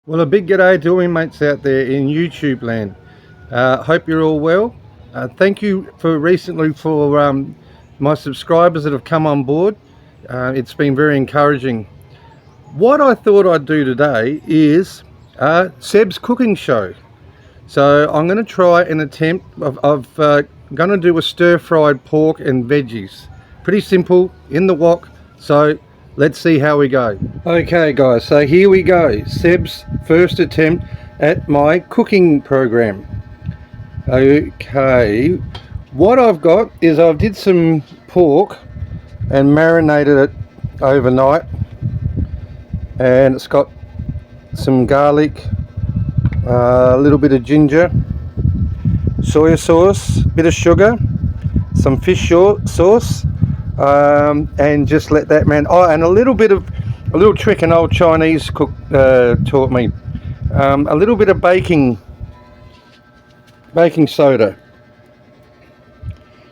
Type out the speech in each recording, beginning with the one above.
Well, a big g'day to all my mates out there in YouTube land. Hope you're all well. Thank you for recently for my subscribers that have come on board. It's been very encouraging. What I thought I'd do today is Seb's cooking show. So I'm going to try an attempt of going to do a stir-fried pork and veggies. Pretty simple in the wok. So let's see how we go. Okay guys, so here we go. Seb's first attempt at my cooking program. Okay, what I've got is I've did some pork and marinated it overnight, and it's got some garlic, a little bit of ginger, soy sauce, bit of sugar, some fish sauce, and just let that and a little trick an old Chinese cook taught me, a little bit of baking soda.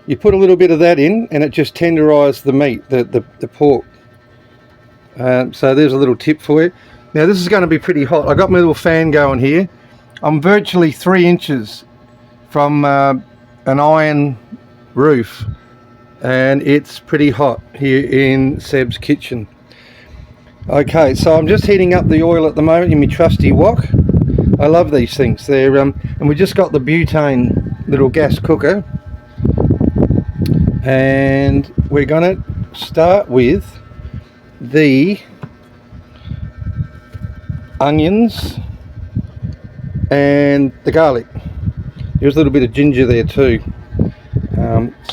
You put a little bit of that in and it just tenderizes the meat, the pork. So there's a little tip for you. Now this is going to be pretty hot. I got my little fan going here. I'm virtually 3 inches from an iron roof, and it's pretty hot here in Seb's kitchen. Okay, so I'm just heating up the oil at the moment in my trusty wok. I love these things. They're and we just got the butane little gas cooker, and we're gonna start with the onions and the garlic. There's a little bit of ginger there too.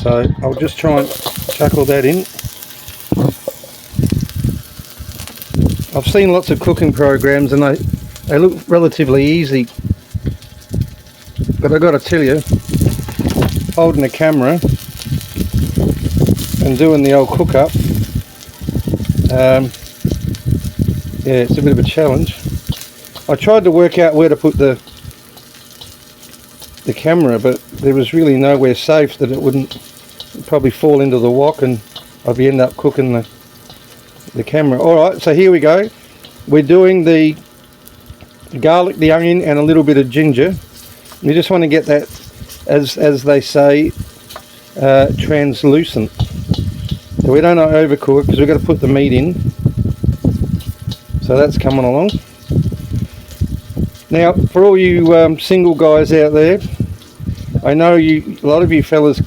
So I'll just try and chuckle that in. I've seen lots of cooking programs and they look relatively easy, but I got to tell you, holding the camera and doing the old cook up, yeah, it's a bit of a challenge. I tried to work out where to put the camera, but there was really nowhere safe that it wouldn't probably fall into the wok and I'd end up cooking the camera. Alright, so here we go. We're doing the garlic, the onion and a little bit of ginger. You just want to get that, as they say, translucent. So we don't overcook it because we've got to put the meat in. So that's coming along. Now, for all you single guys out there, I know a lot of you fellas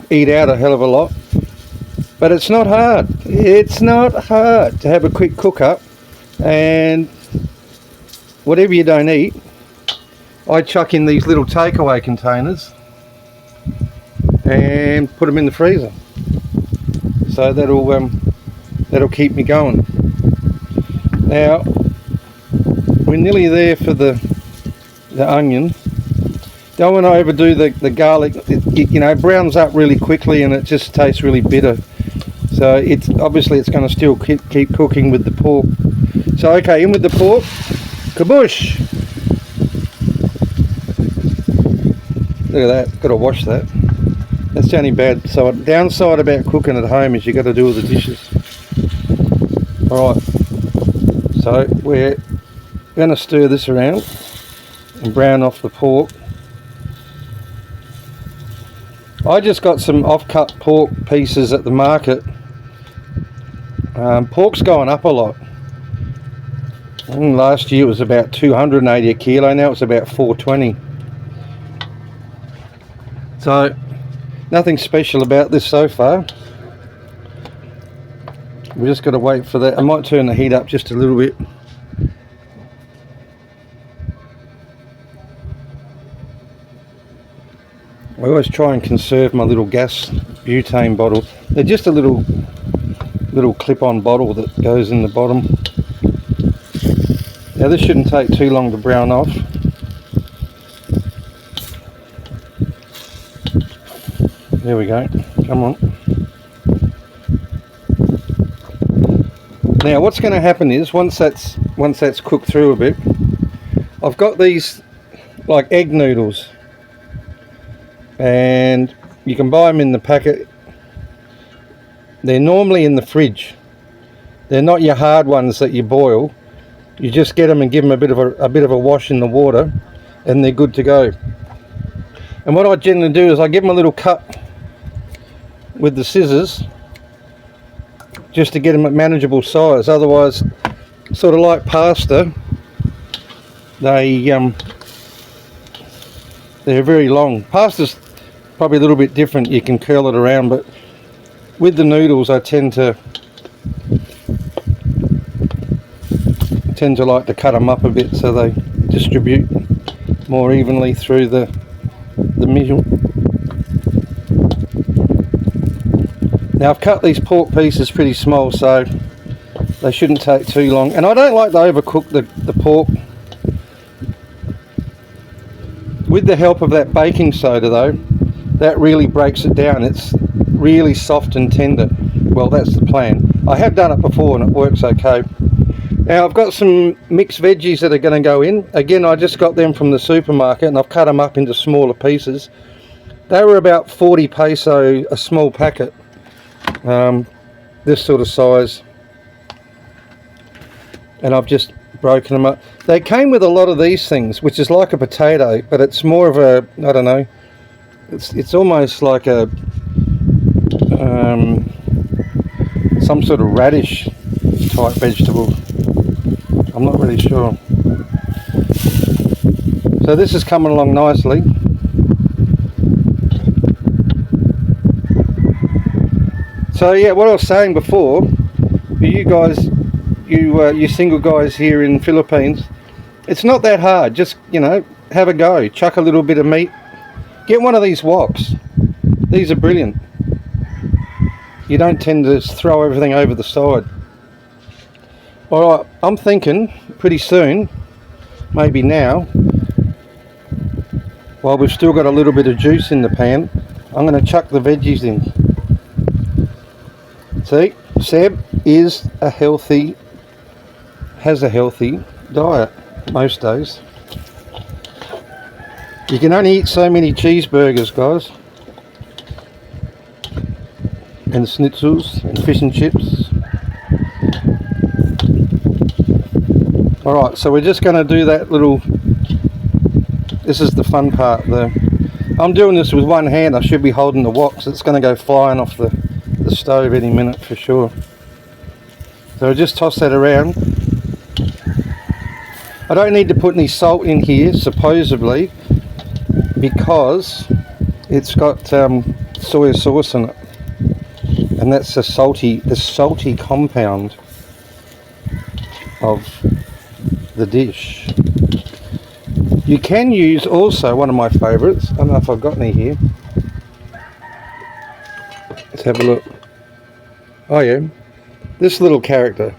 eat out a hell of a lot, but it's not hard. It's not hard to have a quick cook up, and whatever you don't eat, I chuck in these little takeaway containers and put them in the freezer. So that'll keep me going. Now we're nearly there for the onion. Don't want to overdo the garlic. It browns up really quickly and it just tastes really bitter. So it's going to still keep cooking with the pork. So okay, in with the pork. Kaboosh! Look at that. Got to wash that. That's the only downside about cooking at home is you got to do all the dishes. All right. So we're going to stir this around and brown off the pork. I just got some off-cut pork pieces at the market. Pork's going up a lot. Last year it was about 280 a kilo, now it's about 420. So nothing special about this so far. We just got to wait for that. I might turn the heat up just a little bit. I always try and conserve my little gas butane bottle. They're just a little clip-on bottle that goes in the bottom. Now this shouldn't take too long to brown off. There we go. Come on. Now what's going to happen is once that's cooked through a bit, I've got these like egg noodles, and you can buy them in the packet. They're normally in the fridge. They're not your hard ones that you boil. You just get them and give them a bit of a wash in the water, and they're good to go. And what I generally do is I give them a little cut with the scissors, just to get them at manageable size. Otherwise, sort of like pasta, they're very long. Pasta's probably a little bit different. You can curl it around, but with the noodles, I tend to like to cut them up a bit so they distribute more evenly through the middle. Now I've cut these pork pieces pretty small, so they shouldn't take too long. And I don't like to overcook the pork. With the help of that baking soda though, that really breaks it down. It's really soft and tender. Well, that's the plan. I have done it before and it works okay. Now I've got some mixed veggies that are going to go in. Again, I just got them from the supermarket and I've cut them up into smaller pieces. They were about 40 peso a small packet, this sort of size, and I've just broken them up. They came with a lot of these things, which is like a potato, but it's more of a, I don't know, it's almost like a some sort of radish type vegetable. I'm not really sure. So this is coming along nicely. So yeah, what I was saying before, you guys, you single guys here in Philippines, it's not that hard. Just, you know, have a go. Chuck a little bit of meat. Get one of these woks. These are brilliant. You don't tend to throw everything over the side. Alright, I'm thinking pretty soon, maybe now, while we've still got a little bit of juice in the pan, I'm going to chuck the veggies in. See, Seb has a healthy diet most days. You can only eat so many cheeseburgers, guys, and schnitzels and fish and chips. Alright, so we're just going to do that little, this is the fun part. I'm doing this with one hand. I should be holding the wok, so it's going to go flying off the stove any minute for sure. So I just toss that around. I don't need to put any salt in here, supposedly, because it's got soy sauce in it, and that's the salty compound of the dish. You can use also one of my favourites. I don't know if I've got any here. Let's have a look. Oh yeah, this little character,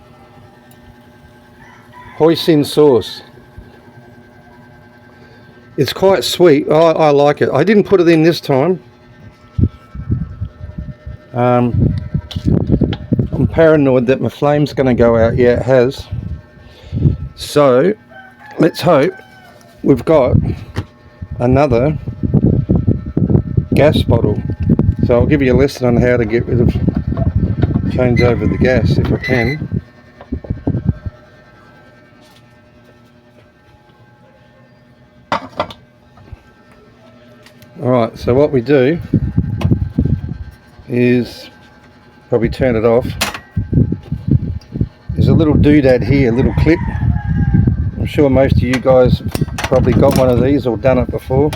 hoisin sauce. It's quite sweet. I like it. I didn't put it in this time. I'm paranoid that my flame's going to go out. Yeah, it has. So let's hope we've got another gas bottle. So I'll give you a lesson on how to get rid of, change over the gas if I can. Alright, so what we do is probably turn it off. There's a little doodad here, a little clip. I'm sure most of you guys have probably got one of these or done it before.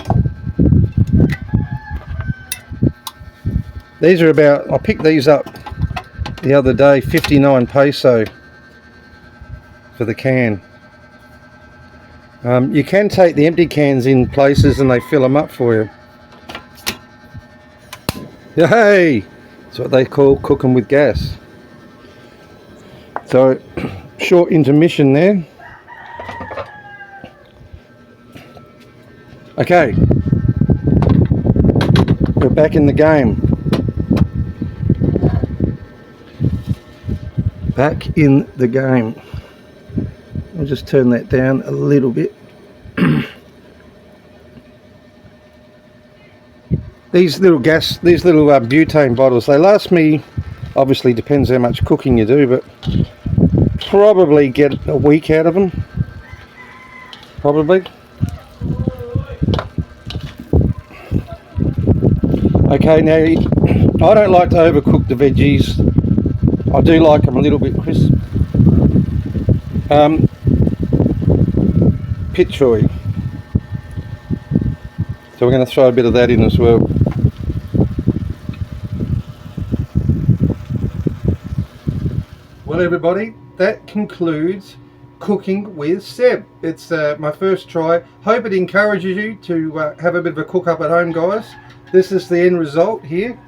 These are about, I picked these up the other day, 59 peso for the can. You can take the empty cans in places and they fill them up for you. Hey! That's what they call cooking with gas. So, short intermission there. Okay, we're back in the game. Back in the game. I'll just turn that down a little bit. These little butane bottles, they last me, obviously depends how much cooking you do, but probably get a week out of them. Probably. Okay, now I don't like to overcook the veggies. I do like them a little bit crisp. Pitchoy. So we're going to throw a bit of that in as well. Well everybody, that concludes Cooking with Seb. It's my first try. Hope it encourages you to have a bit of a cook up at home, guys. This is the end result here.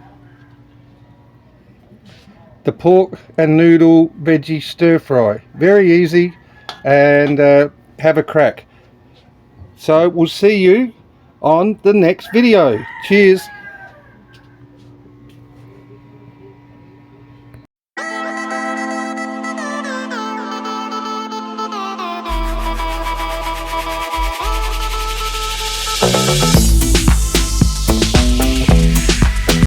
The pork and noodle veggie stir fry. Very easy, and have a crack. So we'll see you on the next video. Cheers.